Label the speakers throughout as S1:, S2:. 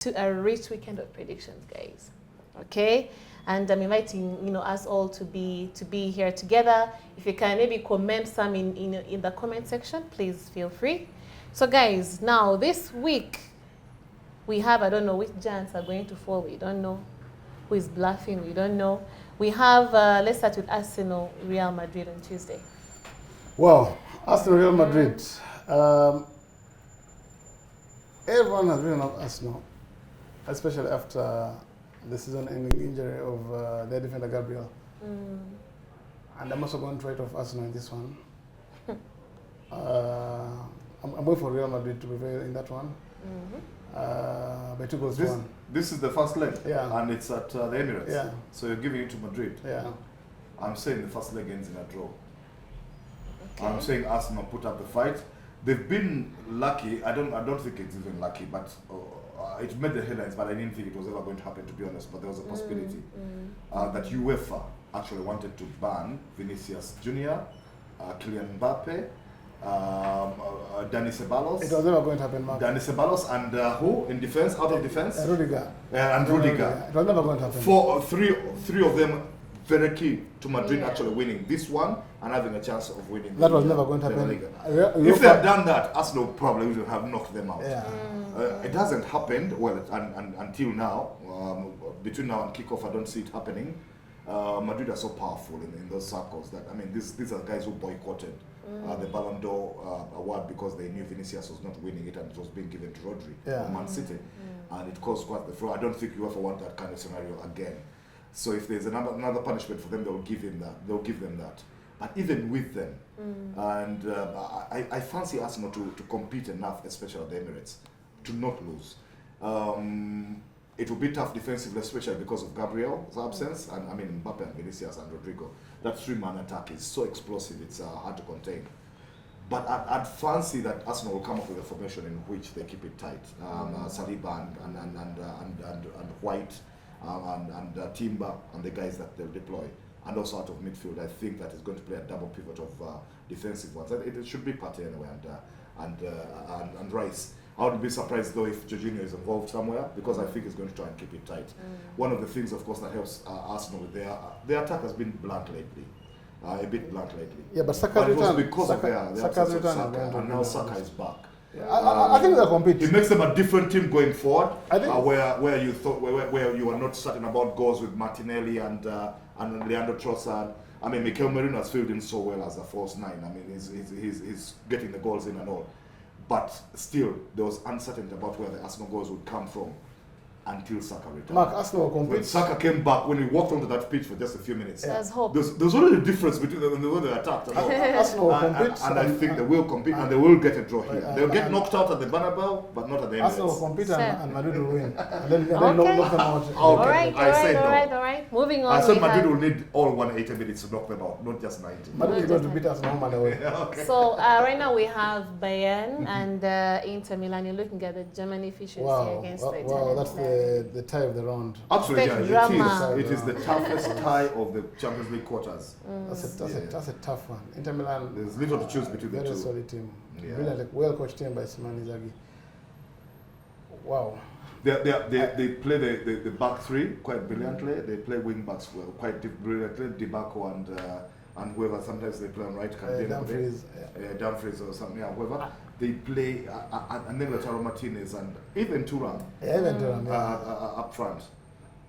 S1: to a rich weekend of predictions, guys. Okay, and I'm inviting us all to be here together. If you can maybe comment some in the comment section, please feel free. So, guys, now this week we have, I don't know which giants are going to fall. We don't know who is bluffing. We don't know. We have let's start with Arsenal, Real Madrid on Tuesday.
S2: Well, Arsenal, Real Madrid. Everyone has written off Arsenal, especially after the season-ending injury of their defender Gabriel. And I'm also going to write off Arsenal in this one. I'm going for Real Madrid to prevail in that one. By 2 goals to 1.
S3: This is the first leg,
S2: yeah,
S3: and it's at the Emirates.
S2: Yeah.
S3: So you're giving it to Madrid.
S2: Yeah.
S3: I'm saying the first leg ends in a draw.
S1: Okay.
S3: I'm saying Arsenal put up the fight. They've been lucky. I don't think it's even lucky, but it made the headlines. But I didn't think it was ever going to happen, to be honest. But there was a possibility that UEFA actually wanted to ban Vinicius Junior, Kylian Mbappe, Dani Ceballos.
S2: It was never going to happen, Mark.
S3: Dani Ceballos and who in defense, out of defense?
S2: Rudiger.
S3: And Rudiger.
S2: It was never going to happen.
S3: Three of them very key to Madrid actually winning this one and having a chance of winning.
S2: That was never going to happen.
S3: If they had done that, Arsenal probably would have knocked them out.
S2: Yeah.
S3: It hasn't happened, well, until now. Between now and kickoff, I don't see it happening. Madrid are so powerful in those circles that, I mean, these are guys who boycotted the Ballon d'Or award because they knew Vinicius was not winning it and it was being given to Rodri from Man City. And it caused quite the flow. I don't think you ever want that kind of scenario again. So if there's another punishment for them, they'll give them that. But even with them, and I fancy Arsenal to compete enough, especially at the Emirates, to not lose. It will be tough defensively, especially because of Gabriel's absence, and I mean Mbappe and Vinicius and Rodrigo. That three-man attack is so explosive; it's hard to contain. But I'd fancy that Arsenal will come up with a formation in which they keep it tight. Saliba and White. And Timber and the guys that they'll deploy, and also out of midfield, I think that is going to play a double pivot of defensive ones. It should be Partey anyway, and Rice. I would be surprised though if Jorginho is involved somewhere, because I think he's going to try and keep it tight. One of the things, of course, that helps Arsenal with their attack has been blunt lately, a bit blunt lately.
S2: Yeah, but Saka's return.
S3: Because of their absence of Saka, and now Saka is back.
S2: Yeah, I think they'll compete.
S3: It makes them a different team going forward.
S2: I think
S3: where you were not certain about goals with Martinelli and Leandro Trossard. I mean, Mikel Merino has filled in so well as a false nine. I mean, he's getting the goals in and all, but still there was uncertainty about where the Arsenal goals would come from until Saka returned.
S2: Mark, Arsenal will compete.
S3: When Saka came back, when he walked onto that pitch for just a few minutes,
S1: there's hope.
S3: There's only a difference between them and the way they attacked.
S2: Arsenal will compete.
S3: And I think they will compete and they will get a draw here. They'll get knocked out at the Bernabeu, but not at the Emirates.
S2: Arsenal will compete and Madrid will win. And then knock them out.
S3: Okay.
S1: All right. Moving on.
S3: I said Madrid will need all 180 minutes to knock them out, not just 90.
S2: Madrid is going to beat Arsenal home and away.
S3: Okay.
S1: So right now we have Bayern and Inter Milan. You're looking at the German efficiency against the Italian.
S2: Wow, that's the tie of the round.
S3: Absolutely,
S1: Drama.
S3: it is the toughest tie of the Champions League quarters.
S2: That's a tough one. Inter Milan.
S3: There's little to choose between the two.
S2: Very solid team.
S3: Yeah.
S2: Really well-coached team by Simone Inzaghi. Wow.
S3: They play the back three quite brilliantly. They play wing backs well, quite brilliantly. Dibaco and whoever. Sometimes they play on right. Dumfries or something. Yeah, whoever. They play and then Lautaro Martinez and even Thuram.
S2: Yeah, even Thuram.
S3: Up front.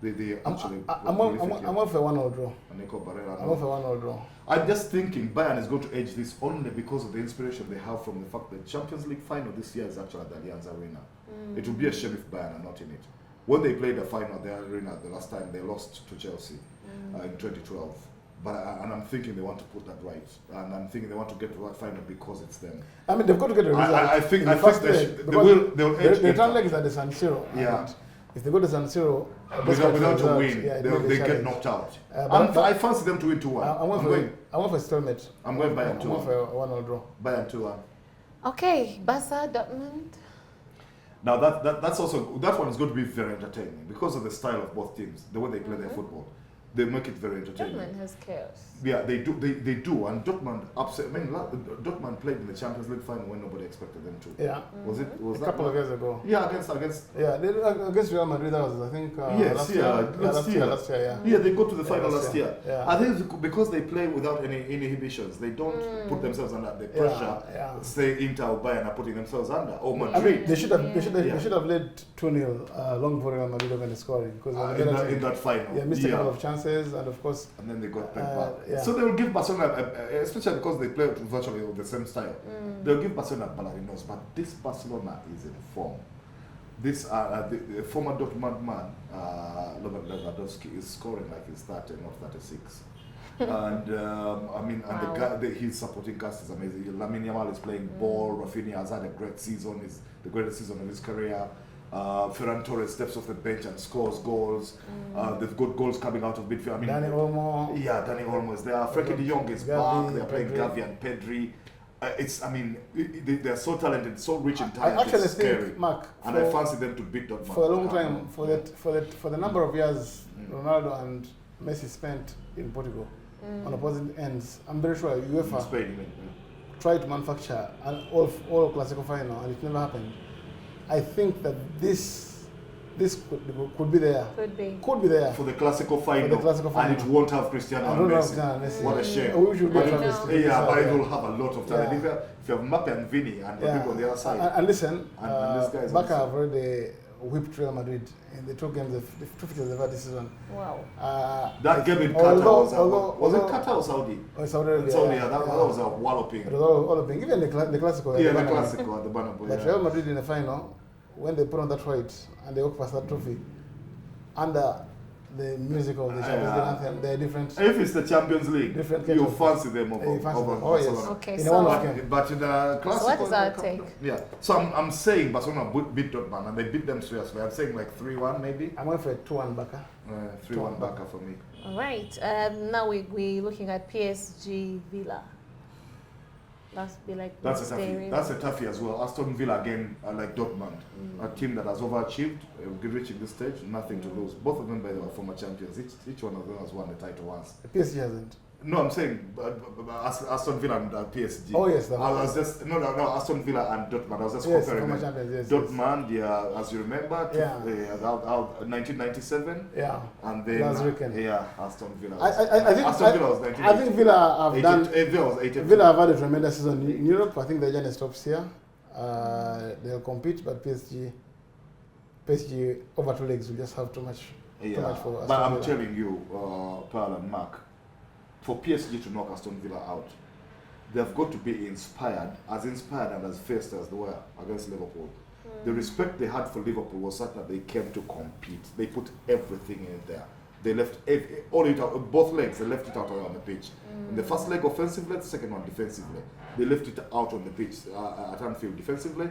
S3: They actually.
S2: I'm off a 1-0 draw.
S3: Nico Barella.
S2: I'm off a 1-0 draw.
S3: I'm just thinking Bayern is going to edge this only because of the inspiration they have from the fact that Champions League final this year is actually at the Allianz Arena. It would be a shame if Bayern are not in it. When they played the final at the Arena the last time, they lost to Chelsea in 2012. But I'm thinking they want to put that right, and I'm thinking they want to get to that final because it's them.
S2: I mean, they've got to get a result.
S3: I think they will edge.
S2: The return leg is at the San Siro.
S3: Yeah.
S2: If they go to San Siro
S3: without a win, they get knocked out. I fancy them to win 2-1.
S2: I'm going for a stalemate.
S3: I'm going Bayern 2-1.
S2: I'm going for a 1-0 draw.
S3: Bayern 2-1.
S1: Okay, Barca, Dortmund.
S3: Now that one is going to be very entertaining because of the style of both teams, the way they play their football. They make it very entertaining.
S1: Dortmund has chaos.
S3: Yeah, they do. They do. And Dortmund upset. I mean, Dortmund played in the Champions League final when nobody expected them to.
S2: Yeah.
S3: Was it? Was
S2: A
S3: that
S2: couple of
S3: one?
S2: years ago.
S3: Yeah, against.
S2: Yeah, against Real Madrid, that was, I think,
S3: Yes,
S2: last
S3: yeah,
S2: year.
S3: last year.
S2: Last year, yeah.
S3: Yeah, they go to the
S2: Yeah,
S3: final
S2: last
S3: last
S2: year.
S3: year.
S2: Yeah.
S3: I think it's because they play without any inhibitions. They don't put themselves under the pressure.
S2: Yeah.
S3: Say Inter or Bayern are putting themselves under. Or
S2: I
S3: Madrid.
S2: mean, they should have led 2-0 long before Real Madrid when they scoring because
S3: in that final.
S2: Yeah, missed a couple of chances, and of course.
S3: And then they got paid back.
S2: Yeah.
S3: So they will give Barcelona, especially because they play virtually the same style, they'll give Barcelona ballerinos. But this Barcelona is in form. This the former Dortmund man, Robert Lewandowski, is scoring like he's 30, not 36. And I mean, and
S1: Wow.
S3: his supporting cast is amazing. Lamine Yamal is playing ball. Rafinha has had a great season. It's the greatest season of his career. Ferran Torres steps off the bench and scores goals. They've got goals coming out of midfield. I mean,
S2: Dani Olmo.
S3: yeah, Dani Olmo is there. Frankie de Jong is
S2: Gavi,
S3: back. They're playing
S2: Pedri.
S3: Gavi and Pedri. They're so talented, so rich in talent.
S2: I actually
S3: it's scary.
S2: think, Mark,
S3: And I fancy them to beat Dortmund.
S2: for a long time, for the number of years Ronaldo and Messi spent in Portugal on opposing ends, I'm very sure
S3: In
S2: UEFA
S3: Spain, you mean?
S2: tried to manufacture an all Clasico final, and it never happened. I think that this could be there. Could be there.
S3: For the Clasico final,
S2: Clasico
S3: and it
S2: final.
S3: won't have Cristiano
S2: I
S3: and
S2: don't know
S3: Messi.
S2: Messi.
S3: What a shame.
S2: We should
S3: But
S2: get
S3: it-
S2: Messi.
S3: yeah, but it will have a lot of talent.
S2: Yeah.
S3: If you have Mbappe and Vini and Rodrigo on the other side.
S2: And listen,
S3: And these guys
S2: Barca
S3: also.
S2: have already whipped Real Madrid in the 2 games, the 2 fixtures they've had this season.
S1: Wow.
S3: That game in Qatar was it Qatar or Saudi?
S2: Saudi Arabia.
S3: Saudi, yeah, that was a walloping.
S2: It was all of them. Even the Clasico.
S3: Yeah, the
S2: Bernabeu.
S3: Clasico at the Bernabeu.
S2: But
S3: Yeah.
S2: Real Madrid in the final, when they put on that white and they walk past that trophy, under the music of the Champions League anthem, they're different.
S3: If it's the Champions League,
S2: Different
S3: you
S2: kind of-
S3: fancy them over,
S2: you fancy
S3: over
S2: them. Oh, yes.
S3: Barcelona.
S1: Okay,
S2: In a
S1: so
S2: one-off game.
S3: But in the Clasico,
S1: So what is our take?
S3: Yeah, so I'm saying Barcelona beat Dortmund and they beat them seriously. I'm saying like 3-1 maybe.
S2: I'm going for a 2-1 Barca.
S3: 3-1 Barca for me.
S1: all right. Now we're looking at PSG Villa. That's be like
S3: That's a toughie.
S1: mysterious.
S3: That's a toughie as well. Aston Villa again, like Dortmund, a team that has overachieved, reaching this stage, nothing to lose. Both of them, by the way, are former champions. Each one of them has won the title once.
S2: PSG hasn't.
S3: No, I'm saying Aston Villa and PSG.
S2: Oh, yes.
S3: I was just no Aston Villa and Dortmund. I was just
S2: Yes,
S3: comparing
S2: former
S3: them.
S2: champions, yes.
S3: Dortmund, yeah, as you remember,
S2: Yeah.
S3: 1997,
S2: Yeah.
S3: and then
S2: Last weekend.
S3: yeah, Aston Villa.
S2: I think
S3: Aston Villa was 1980.
S2: I think Villa have done.
S3: Villa was 82.
S2: Villa have had a tremendous season in Europe. I think the journey stops here. They'll compete, but PSG over 2 legs will just have too much.
S3: Yeah,
S2: much for
S3: but
S2: Aston
S3: I'm
S2: Villa.
S3: telling you, Pearl and Mark, for PSG to knock Aston Villa out, they've got to be inspired and as fierce as they were against Liverpool. The respect they had for Liverpool was such that they came to compete. They put everything in there. They left all it out, both legs. They left it out on the pitch. In the first leg offensively, the second one defensively. They left it out on the pitch at Anfield defensively,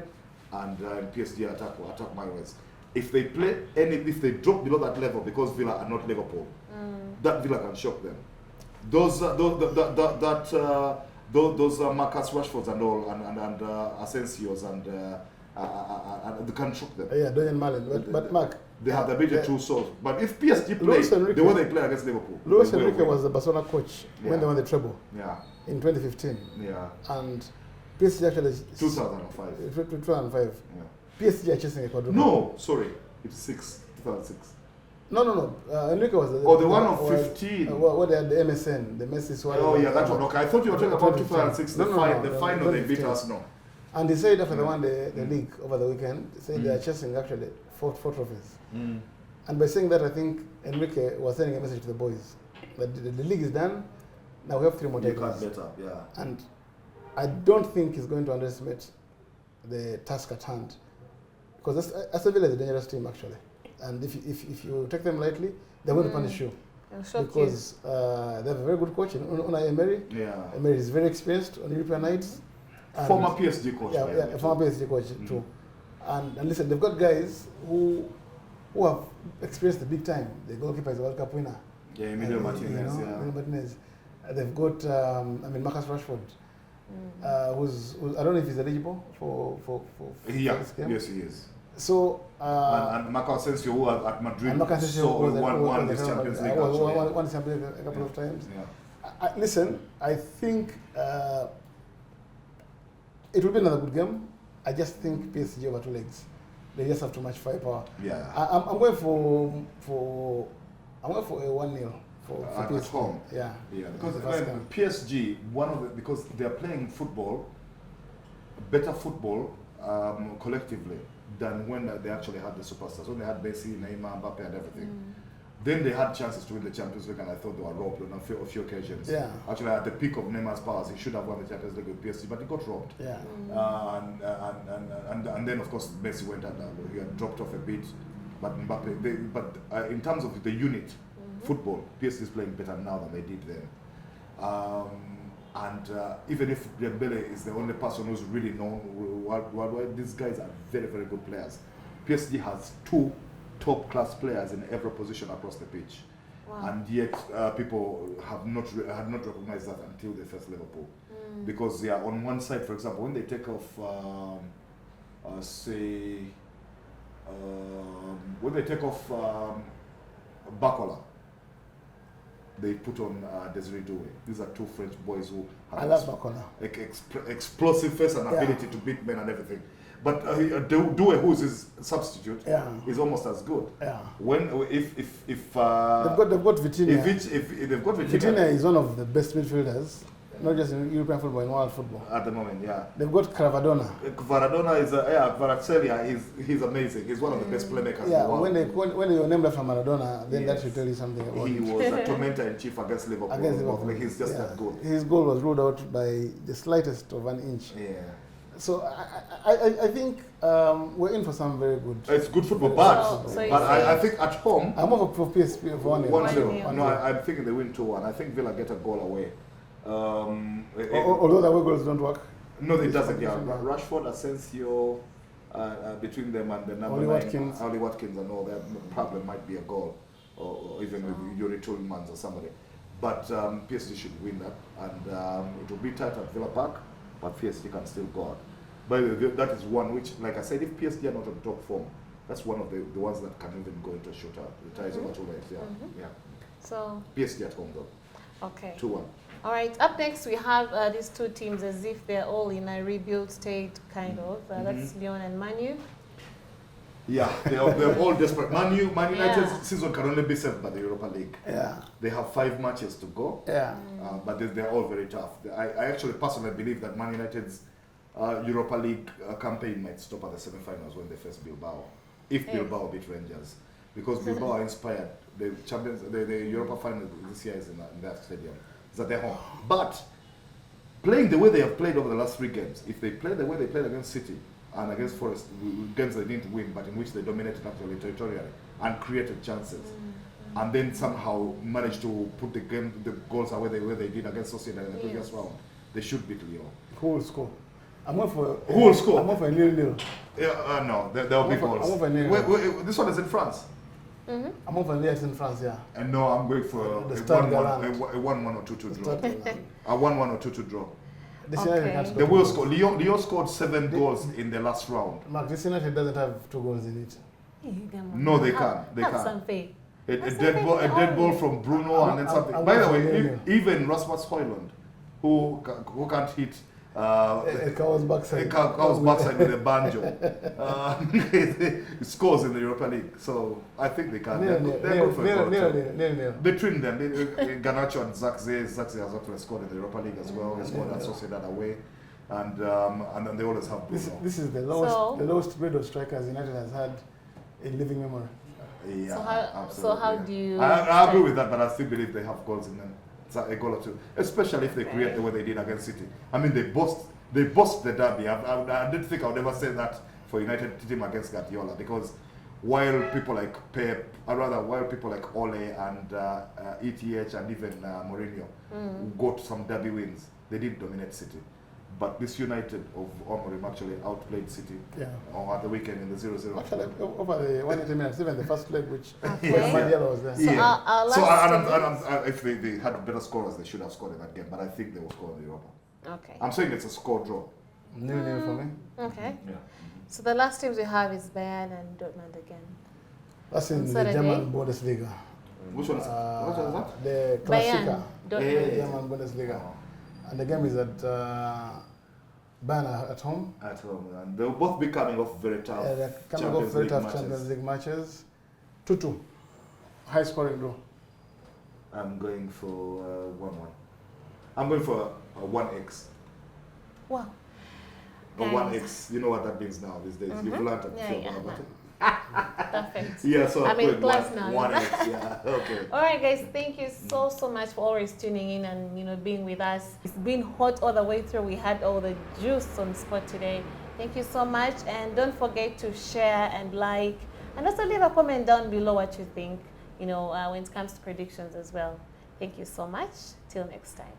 S3: and PSG attack my ways. If they if they drop below that level because Villa are not Liverpool, that Villa can shock them. Those Marcus Rashfords and all and Asensio's and they can shock them.
S2: Yeah, Dorian Marlin. But Mark,
S3: They have the ability to solve. But if PSG
S2: Luis
S3: play
S2: Enrique-
S3: the way they play against Liverpool,
S2: Luis
S3: they will
S2: Enrique
S3: win.
S2: was the Barcelona coach when they won the treble
S3: Yeah,
S2: in 2015,
S3: yeah.
S2: and PSG actually
S3: 2005.
S2: 2005.
S3: Yeah.
S2: PSG are chasing a quadruple.
S3: No, sorry, it's 2006.
S2: No. Enrique was
S3: The one of 15.
S2: What they had the MSN, the Messi Suarez.
S3: Oh yeah, that one. Okay, I thought you were talking about 2006. The
S2: No,
S3: the final they beat
S2: 2015.
S3: us. No.
S2: And they said after they won the league over the weekend, they said they are chasing actually four trophies. And by saying that, I think Enrique was sending a message to the boys that the league is done. Now we have 3 more
S3: You
S2: titles.
S3: can't let up. Yeah.
S2: And I don't think he's going to underestimate the task at hand, because Aston Villa is a dangerous team actually. And if you take them lightly, they're going to punish you.
S1: I'll shock
S2: Because they have a very good coach in Unai Emery.
S3: Yeah.
S2: Emery is very experienced on European nights. And
S3: Former PSG coach.
S2: yeah, a former PSG coach too. And listen, they've got guys who have experienced the big time. The goalkeeper is a World Cup winner.
S3: Yeah, Emilio Martinez. Yeah.
S2: Emilio Martinez. They've got, Marcus Rashford, who's I don't know if he's eligible for
S3: Yeah.
S2: this game.
S3: Yes, he is.
S2: So
S3: and Marco Asensio, who at Madrid,
S2: and Marcus
S3: so
S2: Asensio
S3: won this Champions League.
S2: won the Champions League a couple of times.
S3: Yeah.
S2: Listen, I think it will be another good game. I just think PSG over 2 legs. They just have too much firepower.
S3: Yeah.
S2: I'm going for a 1-0 for
S3: At
S2: PSG.
S3: home.
S2: Yeah.
S3: Yeah,
S2: Because
S3: because PSG, because they're playing football, better football collectively than when they actually had the superstars. When they had Messi, Neymar, Mbappe, and everything. Then they had chances to win the Champions League, and I thought they were robbed on a few occasions.
S2: Yeah.
S3: Actually, at the peak of Neymar's powers, he should have won the Champions League with PSG, but he got robbed.
S2: Yeah.
S3: And then, of course, Messi went and he had dropped off a bit. But Mbappe, in terms of the unit, football, PSG is playing better now than they did then. Even if Dembele is the only person who's really known worldwide, these guys are very, very good players. PSG has 2 top-class players in every position across the pitch.
S1: Wow.
S3: And yet people had not recognized that until they faced Liverpool. Because on one side, for example, when they take off, when they take off Bacola, they put on Desiree Doué. These are 2 French boys who have
S2: I love Bacola.
S3: explosive face and ability to beat men and everything. But Doué, who's his substitute, is almost as good.
S2: Yeah.
S3: If
S2: They've got Vitinha.
S3: if they've got
S2: Vitinha is one of the best midfielders, not just in European football, in world football.
S3: at the moment, yeah.
S2: They've got Cravadona.
S3: Maradona is Kvaratskhelia he's amazing. He's one of the best playmakers in
S2: Yeah,
S3: the world.
S2: when you're named after Maradona, then that
S3: Yes.
S2: should tell you something about
S3: He
S2: him.
S3: was a tormentor in chief against Liverpool.
S2: Against Liverpool.
S3: He's just
S2: Yeah.
S3: that good.
S2: His goal was ruled out by the slightest of an inch.
S3: Yeah.
S2: So I think we're in for some very good.
S3: It's good football,
S2: So-
S3: but
S1: so you
S3: I
S1: say-
S3: think at home,
S2: I'm over for PSP for 1-0.
S3: 1-0. No, I'm thinking they win 2-1. I think Villa get a goal away.
S2: Although the away goals don't work.
S3: No, it doesn't. Yeah,
S2: competition,
S3: Rashford, Asensio, between them and the number
S2: Oli
S3: 9,
S2: Watkins.
S3: Oli Watkins, and all that problem might be a goal, or even with Yuri Tillmans or somebody. But PSG should win that, and it will be tight at Villa Park, but PSG can still go out. But that is one which, like I said, if PSG are not on top form, that's one of the ones that can even go into a shootout. The ties over 2 legs. Yeah, yeah.
S1: So,
S3: PSG at home though.
S1: okay.
S3: 2-1.
S1: All right, up next we have these 2 teams as if they're all in a rebuild state, kind of. That's Lyon and Manu.
S3: Yeah, they're all desperate. Man United's
S1: Yeah.
S3: season can only be saved by the Europa League.
S2: Yeah.
S3: They have 5 matches to go,
S2: Yeah.
S3: but they're all very tough. I actually personally believe that Man United's Europa League campaign might stop at the semi-finals when they face Bilbao, if
S1: Hey.
S3: Bilbao beat Rangers, because Bilbao are inspired. The champions, the Europa final this year is in that stadium. It's at their home, but playing the way they have played over the last 3 games, if they play the way they played against City and against Forest, games they didn't win, but in which they dominated actually territorially and created chances, and then somehow managed to put the goals away the way they did against Sociedad in the previous round, they should beat Lyon.
S2: Who will score? I'm going for.
S3: Who will score?
S2: I'm going for a 0-0.
S3: Yeah, no, there'll be
S2: I'm
S3: goals.
S2: over near.
S3: This one is in France.
S2: I'm going for a 0 in France, yeah.
S3: And no, I'm going for
S2: The
S3: a
S2: Stade
S3: 1-1
S2: Gallant.
S3: or 2-2 draw.
S2: Start with,
S3: A 1-1 or 2-2 draw.
S2: This
S1: Okay.
S2: United can't
S3: They
S2: score
S3: will
S2: 2
S3: score.
S2: goals.
S3: Lyon scored 7 goals in the last round.
S2: Mark, this United doesn't have 2 goals in it.
S3: No, they can. They
S1: have
S3: can.
S1: some faith.
S3: A
S1: That's
S3: dead
S1: something
S3: ball
S1: only.
S3: from Bruno and then something.
S2: I
S3: By the
S2: want
S3: way,
S2: to hear
S3: even Rasmus Højlund, who can't hit
S2: A cow's backside.
S3: cow's backside with a banjo, he scores in the Europa League. So I think they can. They're good for a goal too.
S2: Nil.
S3: Between them, Garnacho and Zirkzee has actually scored in the Europa League as well. He scored at Sociedad away, and then they always have Bruno.
S2: This is the lowest grade of strikers United has had in living memory.
S3: Yeah,
S1: So how
S3: absolutely.
S1: do you?
S3: I agree with that, but I still believe they have goals in them. It's a goal or 2, especially if they create the way they did against City. I mean, they bossed the derby. I didn't think I would ever say that for United team against Guardiola, because while people like Pep, or rather while people like Ole and ETH and even Mourinho got some derby wins, they didn't dominate City. But this United of Amorim actually outplayed City at the weekend in the 0-0.
S2: Actually, over the 180 minutes, even the first leg, which
S1: Okay.
S2: Mandela was there.
S1: So our
S3: So
S1: last
S3: if they had better scorers, they should have scored in that game. But I think they will score in the Europa.
S1: Okay.
S3: I'm saying it's a score draw.
S2: 0-0 for me.
S1: Okay.
S3: Yeah.
S1: So the last teams we have is Bayern and Dortmund again.
S2: That's
S1: On
S2: in the
S1: Saturday.
S2: German Bundesliga.
S3: Which one is what is that?
S2: The
S1: Bayern,
S2: Klassiker,
S1: Dortmund.
S2: German Bundesliga. And the game is at Bayern at home.
S3: At home, and they'll both be coming off very tough.
S2: They're coming off
S3: Champions
S2: very
S3: League
S2: tough
S3: matches.
S2: Champions League matches. 2-2. High scoring draw.
S3: I'm going for 1-1. I'm going for a 1x.
S1: Wow.
S3: A
S1: Guys.
S3: 1x. You know what that means now these days. You've learned a few about it.
S1: Perfect.
S3: Yeah, so
S1: I'm in
S3: put
S1: class now.
S3: 1x. Yeah, okay.
S1: All right, guys, thank you so much for always tuning in and being with us. It's been hot all the way through. We had all the juice on spot today. Thank you so much, and don't forget to share and like, and also leave a comment down below what you think. When it comes to predictions as well. Thank you so much. Till next time.